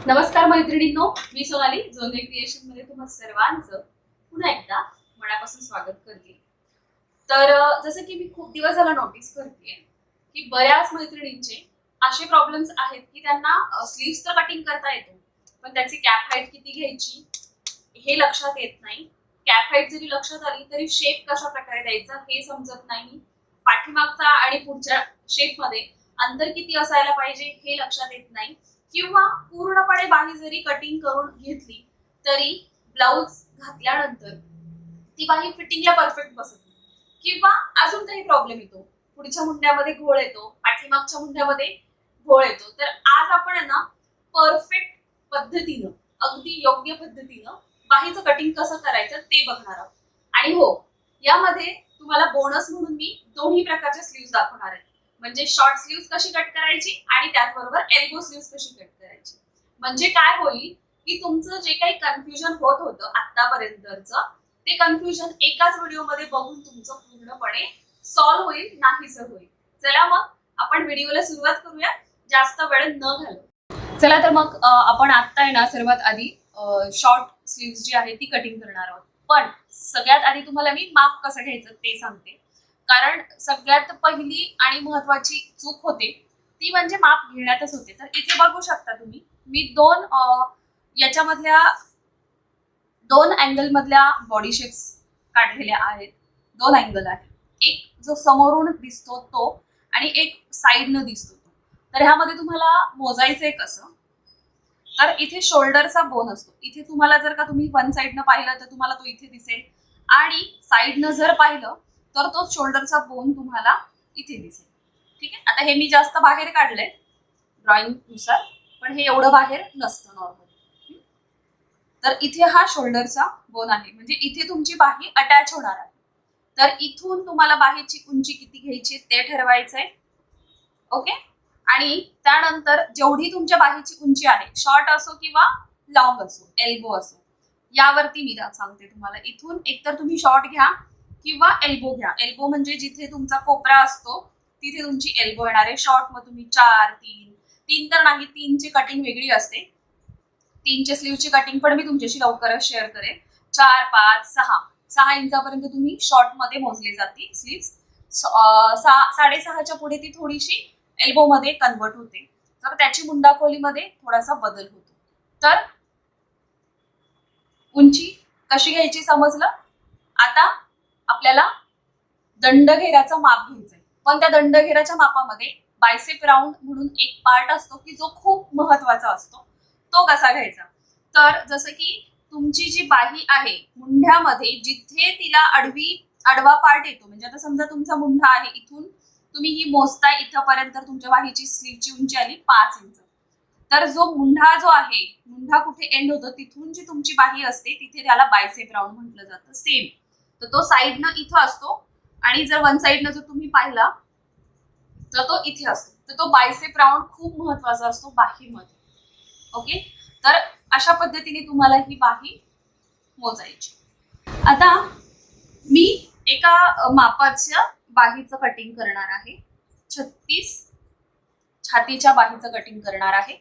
नमस्कार मैत्रिणींनो, मी सोनाली जोंधे क्रिएशन मध्ये तुम्हा सर्वांचं पुन्हा एकदा मनापासून स्वागत करते. तर जसं की मी खूप दिवस झाला नोटीस करते की बऱ्याच मैत्रिणींचे असे प्रॉब्लेम्स आहेत की त्यांना स्लीव्स तर कटिंग करता येतो, पण त्याची कॅप हाईट किती घ्यायची हे लक्षात येत नाही. कॅप हाईट जरी लक्षात आली तरी शेप कशा प्रकारे द्यायचा हे समजत नाही. पाठीमागचा आणि पुढच्या शेप मध्ये अंतर किती असायला पाहिजे हे लक्षात येत नाही. किंवा पूर्णपणे बाही जरी कटिंग करून घेतली तरी ब्लाउज घातल्यानंतर ती बाही फिटिंगला परफेक्ट बसत नाही. किंवा अजून काही प्रॉब्लेम येतो, पुढच्या मुंड्यामध्ये घोळ येतो, पाठीमागच्या मुंड्यामध्ये घोळ येतो. तर आज आपण आहे ना परफेक्ट पद्धतीनं, अगदी योग्य पद्धतीनं बाहीचं कटिंग कसं करायचं ते बघणार आहोत. आणि हो, यामध्ये तुम्हाला बोनस म्हणून मी दोन्ही प्रकारच्या स्लीव्स दाखवणार आहे. म्हणजे शॉर्ट स्लीव्स कशी कट करायची आणि त्याचबरोबर एल्बो स्लीव्स कशी कट करायची. म्हणजे काय होईल की तुमचं जे काही कन्फ्युजन होत होतं आतापर्यंतचं ते कन्फ्युजन एकाच व्हिडिओमध्ये बघून तुमचं पूर्णपणे सॉल्व्ह होईल, नाहीसं होईल. चला मग आपण व्हिडिओला सुरुवात करूया, जास्त वेळ न घालवता. चला तर मग आपण आता आहे ना सर्वात आधी शॉर्ट स्लीव्स जी आहे ती कटिंग करणार आहोत. पण सगळ्यात आधी तुम्हाला मी माप कसं घ्यायचं ते सांगते. कारण सगळ्यात पहिली आणि महत्वाची चूक होते ती म्हणजे माप घेण्यातच होते. तर इथे बघू शकता तुम्ही, मी याच्यामधल्या दोन अँगल मधल्या बॉडी शेप्स काढलेल्या आहेत. दोन अँगल आहेत, एक जो समोरून दिसतो तो आणि एक साईडनं दिसतो तो. तर ह्यामध्ये तुम्हाला मोजायचंय कसं, तर इथे शोल्डरचा बोन असतो. इथे तुम्हाला जर का तुम्ही वन साईडनं पाहिलं तर तुम्हाला तो इथे दिसेल, आणि साईडनं जर पाहिलं तर तो शोल्डरचा बोन तुम्हाला इथे दिसेल. ठीक आहे. आता हे मी जास्त बाहेर काढलंय ड्रॉइंग नुसार, पण हे एवढं बाहेर नसतं नॉर्मल. तर इथे हा शोल्डरचा बोन आहे, म्हणजे इथे तुमची बाही अटॅच होणार आहे. तर इथून तुम्हाला बाहीची उंची किती घ्यायची ते ठरवायचंय. ओके. आणि त्यानंतर जेवढी तुमच्या बाहीची उंची आहे, शॉर्ट असो किंवा लॉंग असो, एल्बो असो, यावरती मी सांगते तुम्हाला. इथून एकतर तुम्ही शॉर्ट घ्या किंवा एल्बो घ्या. एल्बो म्हणजे जिथे तुमचा कोपरा असतो तिथे तुमची एल्बो येणार आहे. शॉर्ट मग तुम्ही 4, 3 तर नाही, 3ची कटिंग वेगळी असते. 3च्या स्लीवची कटिंग पण मी तुमच्याशी लवकरच शेअर करेन. 4, 5, 6 इंचापर्यंत तुम्ही शॉर्ट मध्ये मोजले जाते स्लीव्स. 6.5च्या पुढे ती थोडीशी एल्बो मध्ये कन्वर्ट होते, तर त्याची मुंडाखोलीमध्ये थोडासा बदल होतो. तर उंची कशी घ्यायची समजलं. आता आपल्याला दंडघेराचं माप घ्यायचंय. पण त्या दंडघेराच्या मापामध्ये बायसेप राऊंड म्हणून एक पार्ट असतो की जो खूप महत्वाचा असतो. तो कसा घ्यायचा, तर जसं की तुमची जी बाही आहे मुंढ्यामध्ये जिथे तिला आडवा पार्ट येतो, म्हणजे आता समजा तुमचा मुंढा आहे, इथून तुम्ही ही मोजताय इथपर्यंत तुमच्या बाहीची स्लीवची उंची आली 5 इंच. तर जो आहे, मुंढा कुठे एंड होतो तिथून जी तुमची बाही असते तिथे त्याला बायसेप राऊंड म्हटलं जातं. सेम. तर तो साईडनं इथं असतो, आणि जर वन साईडनं जर तुम्ही पाहिला तर तो इथे असतो. तर तो बायसेप राऊंड खूप महत्वाचा असतो बाहीमध्ये. ओके. तर अशा पद्धतीने तुम्हाला ही बाही मोजायची. आता मी एका मापाच्या बाहीचं कटिंग करणार आहे. 36 छातीच्या बाहीचं कटिंग करणार आहे.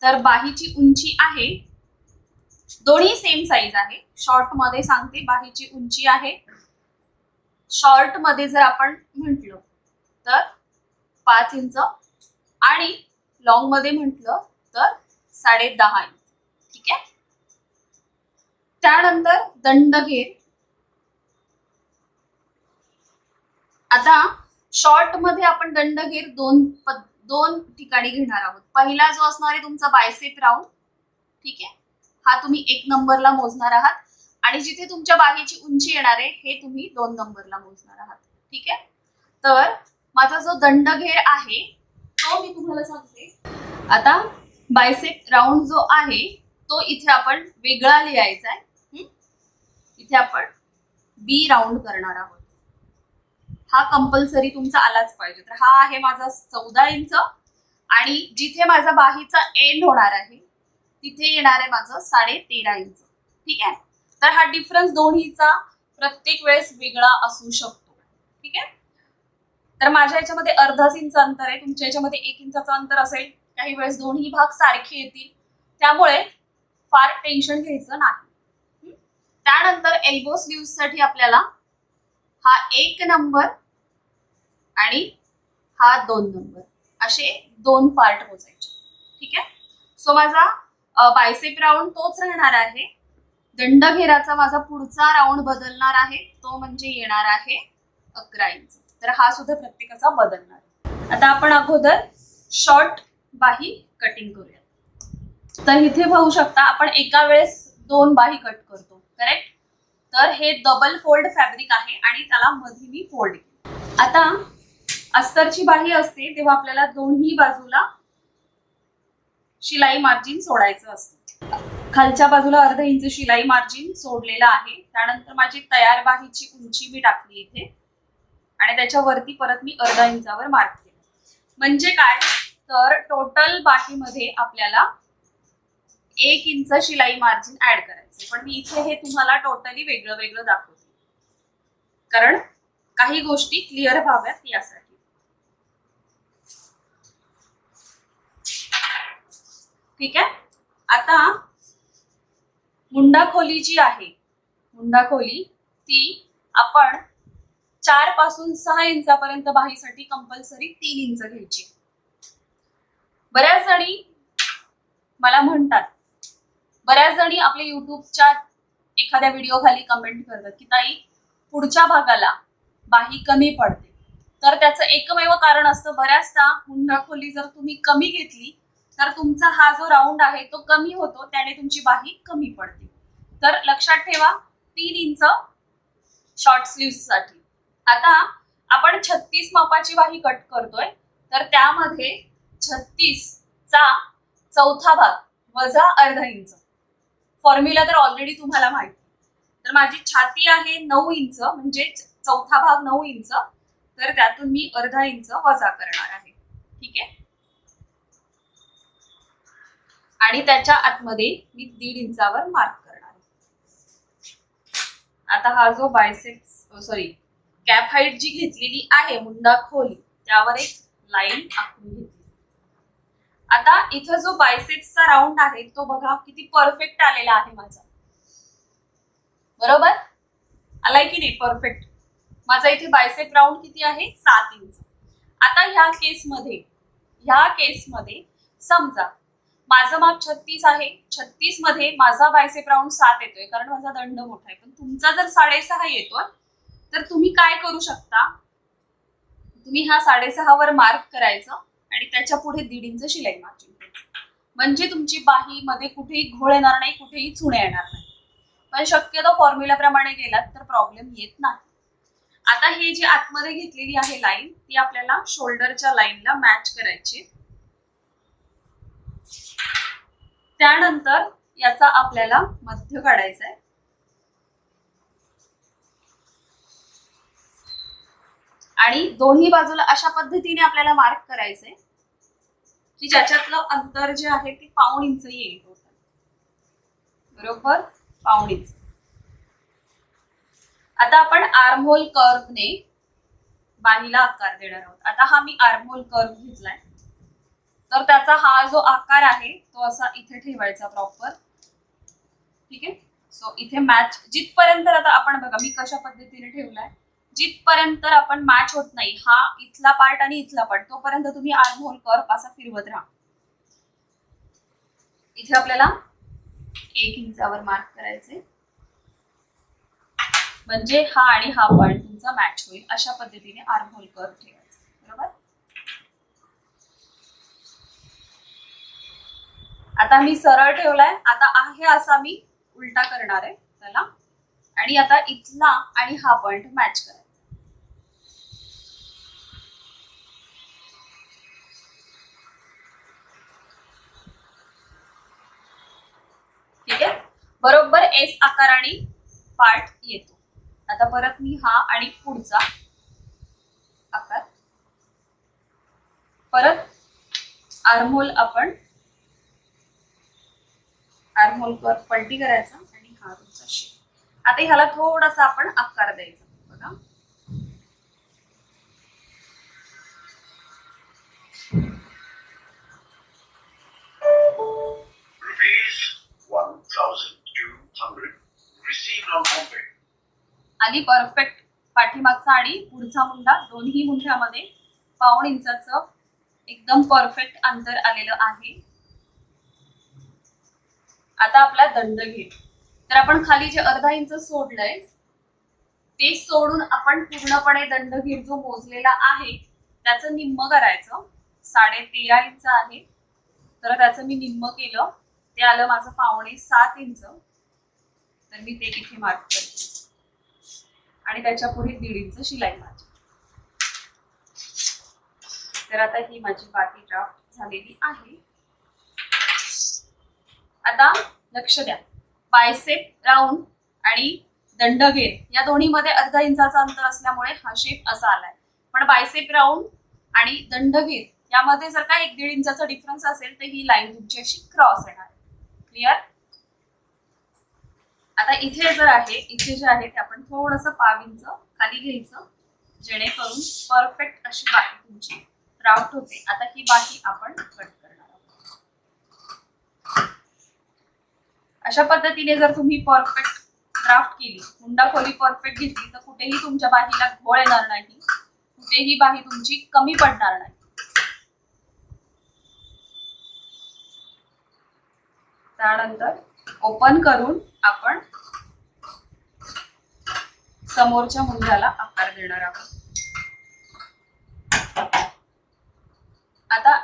तर बाहीची उंची आहे, दोन्ही सेम साईज आहे. शॉर्ट मध्ये सांगते, बाहीची उंची आहे शॉर्ट मध्ये जर आपण म्हटलं तर 5 इंच, आणि लॉंग मध्ये म्हटलं तर 10.5 इंच. ठीक आहे. त्यानंतर दंडघेर. आता शॉर्ट मध्ये आपण दंडघेर दोन ठिकाणी घेणार आहोत. पहिला जो असणार आहे तुमचा बायसेप राऊंड. ठीक आहे. हा तुम्ही 1 नंबरला मोजणार आहात, आणि जिथे तुमच्या बाहीची उंची येणार आहे हे तुम्ही 2 नंबरला मोजणार आहात. ठीक आहे. तर माझा जो दंडघेर आहे तो मी तुम्हाला सांगते. आता बायसेप राऊंड जो आहे तो इथे आपण वेगळा लिहायचा आहे. इथे आपण बी राऊंड करणार आहोत. हा कंपल्सरी तुमचा आलाच पाहिजे. तर हा आहे माझा 14 इंच, आणि जिथे माझा बाहीचा एंड होणार आहे तिथे येणार आहे माझं 13.5 इंच. ठीक आहे. तर हा डिफरन्स दोन्हीचा प्रत्येक वेळेस वेगळा असू शकतो. ठीक आहे. तर माझ्या याच्यामध्ये अर्धाच इंच अंतर आहे, तुमच्या याच्यामध्ये 1 इंचाचं अंतर असेल. काही वेळेस दोन्ही भाग सारखे येतील, त्यामुळे फार टेन्शन घ्यायचं नाही. त्यानंतर एल्बो स्लीव्स साठी आपल्याला हा 1 नंबर आणि हा 2 नंबर असे 2 पार्ट मोजायचे. ठीक आहे. सो माझा बायसेप राऊंड तोच राहणार आहे. दंडघेराचा माझा पुढचा राऊंड बदलणार आहे, तो म्हणजे येणार आहे 11 इंच. तर हा सुद्धा प्रत्येकाचा बदलणार आहे. आता आपण अगोदर शॉर्ट बाही कटिंग करूया. तर इथे पाहू शकता आपण एका वेळेस 2 बाही कट करतो, करेक्ट. तर हे डबल फोल्ड फॅब्रिक आहे आणि त्याला मध्ये मी फोल्ड केलं. आता अस्तरची बाही असते तेव्हा आपल्याला दोन्ही बाजूला शिलाई मार्जिन सोडायचं असतं. खालच्या बाजूला अर्धा इंच शिलाई मार्जिन सोडलेलं आहे. त्यानंतर माझी तयार बाहीची उंची मी टाकली इथे आणि त्याच्यावरती परत मी अर्धा इंचावर मार्क केलं. म्हणजे काय, तर टोटल बाहीमध्ये आपल्याला 1 इंच शिलाई मार्जिन ऍड करायचं. पण मी इथे हे तुम्हाला टोटली वेगळं वेगळं दाखवते, कारण काही गोष्टी क्लिअर व्हाव्यात यासाठी. ठीक आहे. आता मुंडा खोली जी आहे, मुंडा खोली ती आपण 4 पासून 6 इंचापर्यंत बाहीसाठी कंपल्सरी 3 इंच घ्यायची. बऱ्याच जणी मला म्हणतात, बऱ्याच जणी आपल्या युट्यूबच्या एखाद्या व्हिडिओ खाली कमेंट करतात की ताई पुढच्या भागाला बाही कमी पडते. तर त्याचं एकमेव कारण असतं, बऱ्याचदा मुंडा खोली जर तुम्ही कमी घेतली तर तुमचा हा जो राऊंड आहे तो कमी होतो, त्याने तुमची बाही कमी पडते. तर लक्षात ठेवा 3 इंच शॉर्ट स्लीव्स साठी. आता आपण 36 मापाची बाही कट करतोय, तर त्यामध्ये 36 चा चौथा भाग वजा अर्धा इंच. फॉर्म्युला तर ऑलरेडी तुम्हाला माहिती. तर माझी छाती आहे 9 इंच, म्हणजे चौथा भाग 9 इंच, तर त्यातून मी अर्धा इंच वजा करणार आहे. ठीक आहे. आणि त्याच्या आतमध्ये मी 1.5 इंचावर मार्क करणार आहे. आता हा जो कॅप हाईट जी घेतलेली आहे मुंडा खोली, त्यावर एक लाईन आखून घेतली. आता इथं जो बायसेप्सचा राऊंड आहे तो बघा किती परफेक्ट आलेला आहे माझा. बरोबर आलाय की नाही? परफेक्ट. माझा इथे बायसेप राऊंड किती आहे? 7 इंच. आता ह्या केसमध्ये समजा माझं माप 36 आहे, 36 मध्ये माझा बायसेप राऊंड 7 येतोय, कारण माझा दंड मोठा आहे. पण तुमचा जर 6.5 येतोय, तर तुम्ही काय करू शकता, तुम्ही हा 6.5 वर मार्क करायचं आणि त्याच्या पुढे 1.5 इंच शिलाई मार्जिन करायचं. म्हणजे तुमची बाही मध्ये कुठेही घोळ येणार नाही, कुठेही चुण्या येणार नाही. पण शक्यतो फॉर्म्युला प्रमाणे गेलात तर प्रॉब्लेम येत नाही. आता हे जी आतमध्ये घेतलेली आहे लाईन, ती आपल्याला शोल्डरच्या लाईनला मॅच करायची. त्यानंतर याचा आपल्याला मध्य काढायचा आहे. आणि दोन्ही बाजूला अशा पद्धतीने आपल्याला मार्क करायचंय की ज्याच्यातलं अंतर जे आहे ते 1.5 इंच येईल टोटल. बरोबर 1.5 इंच. आता आपण आर्महोल कर्वने बाहीला आकार देणार आहोत. आता हा मी आर्महोल कर्व घेतलाय, तर त्याचा हा जो आकार आहे तो असा इथे ठेवायचा प्रॉपर. ठीक आहे. सो इथे मॅच जिथपर्यंत, आता आपण बघा मी कशा पद्धतीने ठेवलाय, जिथपर्यंत आपण मॅच होत नाही हा इथला पार्ट आणि इथला पार्ट, तोपर्यंत तुम्ही आर्महोल कर्व असा फिरवत राहा. इथे आपल्याला 1 इंचावर मार्क करायचे, म्हणजे हा आणि हा पॉइंट तुमचा मॅच होईल. अशा पद्धतीने आर्महोल कर्व ठेवायचा. बरोबर. आता मी सरळ ठेवलाय, आता आहे असा मी उलटा करणार आहे त्याला, आणि आता इथला आणि हा पॉइंट मॅच करायचा. ठीक आहे. बरोबर एस आकाराने पार्ट येतो. आता परत मी हा आणि पुढचा आकार, परत आर्महोल कर्व पलटी करायचा आणि हा तुमचा शेप. आता ह्याला थोडासा आपण आकार द्यायचा. बघा आली परफेक्ट. पाठीमागचा आणि पुढचा मुंडा दोन्ही मुंढ्यामध्ये 1.5 इंचाचं एकदम परफेक्ट अंतर आलेलं आहे. आता आपला दंड घेऊ. तर आपण खाली जे अर्धा इंच सोडलंय ते सोडून आपण पूर्णपणे दंडघेर जो मोजलेला आहे त्याचं निम्म करायचं. 13.5 इंच आहे तर त्याचं मी निम्म केलं, ते आलं माझं 6.25 इंच. तर मी ते इथे मार्क करते आणि त्याच्या पुढे 1.5 इंच शिलाई माझी. तर आता ही माझी बाकी ड्राफ्ट झालेली आहे. आता लक्ष द्या, बायसेप राऊंड आणि दंडघेर या दोन्ही मध्ये अर्धा इंचाचा अंतर असल्यामुळे हा शेप असा आलाय. पण बायसेप राऊंड आणि दंडघेर यामध्ये जर का 1-1.5 इंचाचा डिफरन्स असेल तर ही लाईन तुमची अशी क्रॉस येणार. क्लिअर? आता इथे जर आहे, इथे जे आहे ते आपण थोडस 1/2 इंच खाली घ्यायचं जेणेकरून परफेक्ट अशी बाकी तुमची ड्राफ्ट होते. आता ही बाकी आपण कट करणार आहोत. अशा पद्धतीने जर तुम्ही परफेक्ट ड्राफ्ट केली, मुंडा खोली परफेक्ट घेतली, तर कुठेही तुमच्या बाहीला घोळ येणार नाही, कुठेही बाही तुमची कमी पडणार नाही. त्यानंतर ओपन करून आपण समोरच्या मुंड्याला आकार देणार आहोत. आता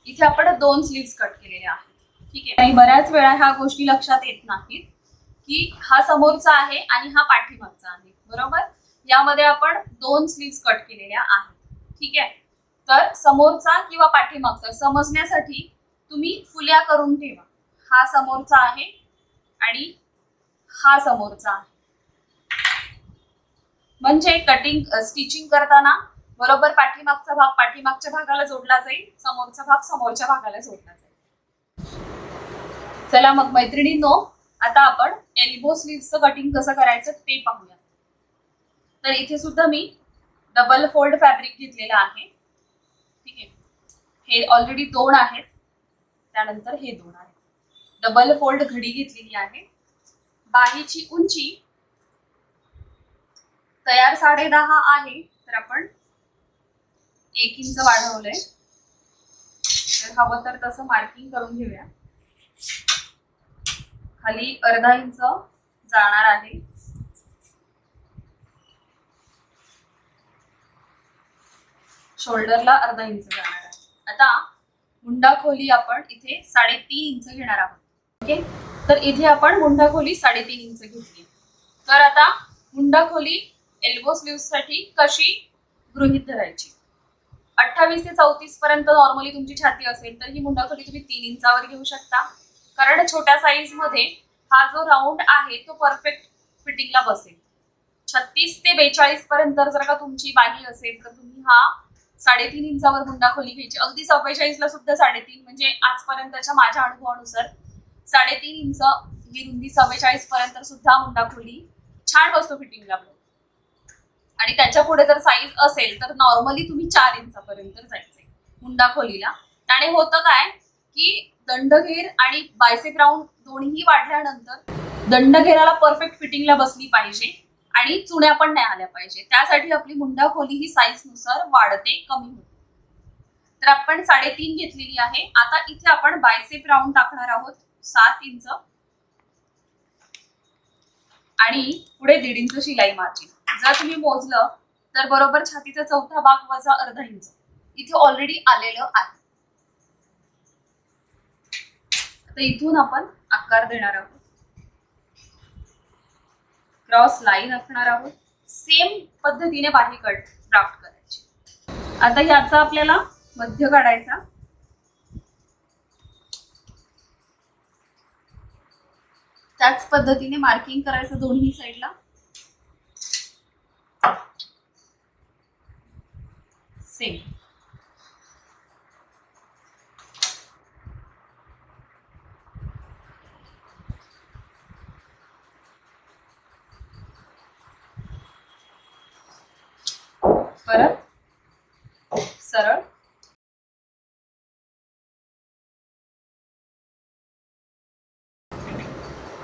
इथे आपण 2 स्लीव्स कट केलेले आहेत. ठीक आहे. आणि बऱ्याच वेळा ह्या गोष्टी लक्षात येत नाहीत की हा समोरचा आहे आणि हा पाठीमागचा आहे. बरोबर? यामध्ये आपण 2 स्लीव्स कट केलेल्या आहेत. ठीक आहे. तर समोरचा किंवा पाठीमागचा समजण्यासाठी तुम्ही फुल्या करून ठेवा. हा समोरचा आहे आणि हा समोरचा आहे. म्हणजे कटिंग स्टिचिंग करताना बरोबर पाठीमागचा भाग पाठीमागच्या भागाला जोडला जाईल, समोरचा भाग समोरच्या भागाला जोडला जाईल. चला मग मैत्रिणींनो, आता आपण एल्बो स्लीव्हचं कटिंग कसं करायचं ते पाहूया. तर इथे सुद्धा मी डबल फोल्ड फॅब्रिक घेतलेलं आहे. ठीक आहे. हे ऑलरेडी 2 आहेत, त्यानंतर हे 2 आहेत. डबल फोल्ड घडी घेतलेली आहे. बाहीची उंची तयार 10.5 आहे, तर आपण 1 इंच वाढवलंय. तर हवं तर तसं मार्किंग करून घेऊया. खाली अर्धा इंच जाणार आहे. शोल्डरला अर्धा इंच जाणार आहे. आता मुंडा खोली आपण इथे 3.5 इंच घेणार आहोत. ओके. तर इथे आपण मुंडा खोली 3.5 इंच घेतली. तर आता मुंडा खोली एल्बो स्लीव्ह साठी कशी गृहीत धरायची? 28 ते 34 पर्यंत नॉर्मली तुमची छाती असेल तर ही मुंडा खोली तुम्ही 3 इंचावर घेऊ शकता, कारण छोट्या साईज मध्ये हा जो राऊंड आहे तो परफेक्ट फिटिंगला बसेल. 36 ते 42 पर्यंत जर का तुमची बाही असेल तर तुम्ही हा 3.5 इंचावर मुंडा खोली घ्यायची. अगदी 44 ला सुद्धा 3.5, म्हणजे आजपर्यंतच्या माझ्या अनुभवानुसार 3.5 इंच ही रुंदी 44 पर्यंत सुद्धा मुंडा खोली छान बसतो फिटिंगला. आणि त्याच्या पुढे जर साईज असेल तर नॉर्मली तुम्ही 4 इंचापर्यंत जायचंय मुंडा खोलीला. त्याने होतं काय की दंडघेर आणि बायसेप राऊंड दोन्ही वाढल्यानंतर दंडघेराला परफेक्ट फिटिंगला बसली पाहिजे आणि चुण्या पण नाही आल्या पाहिजे. त्यासाठी आपली मुंडा खोली ही साईज नुसार वाढते, कमी होते. तर आपण 3.5 घेतलेली आहे. आता इथे आपण बायसेप राऊंड टाकणार आहोत 7 इंच आणि पुढे 1.5 इंच शिलाई मार्जिन. जर तुम्ही मोजलं तर बरोबर छातीचा चौथा भाग वजा अर्धा इंच इथे ऑलरेडी आलेलं आहे. आता इथून आपण आकार देणार आहोत, क्रॉस लाईन आखणार आहोत. सेम पद्धतीने बाही कट ड्राफ्ट करायची. आता याचा आपल्याला मध्य काढायचा. त्याच पद्धतीने मार्किंग करायचं दोन्ही साईडला. सेम. परत सरळ.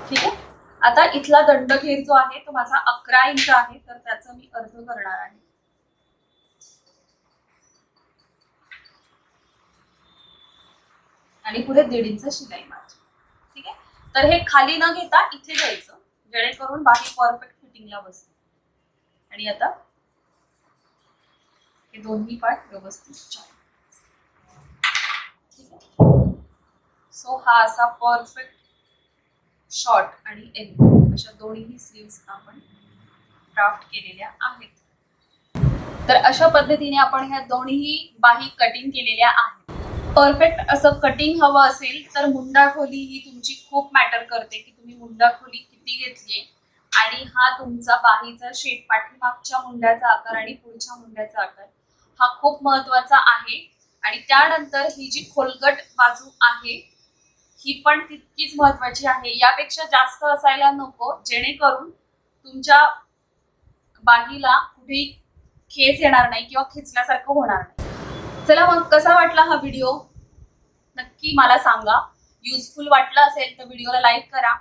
ठीक आहे. आता इथला दंडघेर जो आहे तो माझा 11 इंच आहे, तर त्याचं मी अर्ध करणार आहे. आणि पुढे 1.5 इंच शिलाई माझी. ठीक आहे. तर हे खाली न घेता इथे घ्यायचं, जेणेकरून बाही परफेक्ट फिटिंगला बसते. आणि आता हे दोन्ही पार्ट व्यवस्थित जॉईन. ठीक आहे. सो हा असा परफेक्ट शॉर्ट आणि एल्बो अशा दोन्ही स्लीव्स आपण ड्राफ्ट केलेल्या आहेत. तर अशा पद्धतीने आपण ह्या दोन्ही बाही कटिंग केलेल्या आहेत. परफेक्ट असं कटिंग हवं असेल तर मुंडा खोली ही तुमची खूप मॅटर करते, की तुम्ही मुंडा खोली किती घेतलीये आणि हा तुमचा बाहीचा शेप, पाठीमागच्या मुंड्याचा आकार आणि पुढच्या मुंड्याचा आकार हा खूप महत्वाचा आहे. आणि त्यानंतर ही जी खोलगट बाजू आहे ही पण तितकीच महत्वाची आहे. यापेक्षा जास्त असायला नको, जेणेकरून तुमच्या बाहीला कुठेही खेच येणार नाही किंवा खेचल्यासारखं होणार नाही. चला मग कसा वाटला हा व्हिडिओ नक्की मला सांगा. युजफुल वाटला असेल तर व्हिडिओला लाईक करा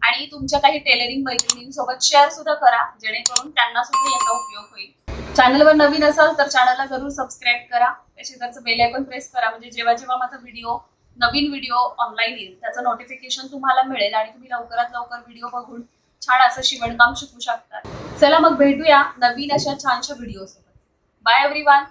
आणि तुमच्या काही टेलरिंग मैत्रिणींसोबत शेअर सुद्धा करा, जेणेकरून त्यांना सुद्धा याचा उपयोग होईल. चॅनलवर नवीन असाल तर चॅनलला जरूर सबस्क्राईब करा, शेजारचं बेल आयकॉन प्रेस करा, म्हणजे जेव्हा जेव्हा माझा नवीन व्हिडिओ ऑनलाईन येईल त्याचं नोटिफिकेशन तुम्हाला मिळेल आणि तुम्ही लवकरात लवकर व्हिडिओ बघून छान असं शिवणकाम शिकू शकता. चला मग भेटूया नवीन अशा छानशा व्हिडिओ सोबत. Bye everyone.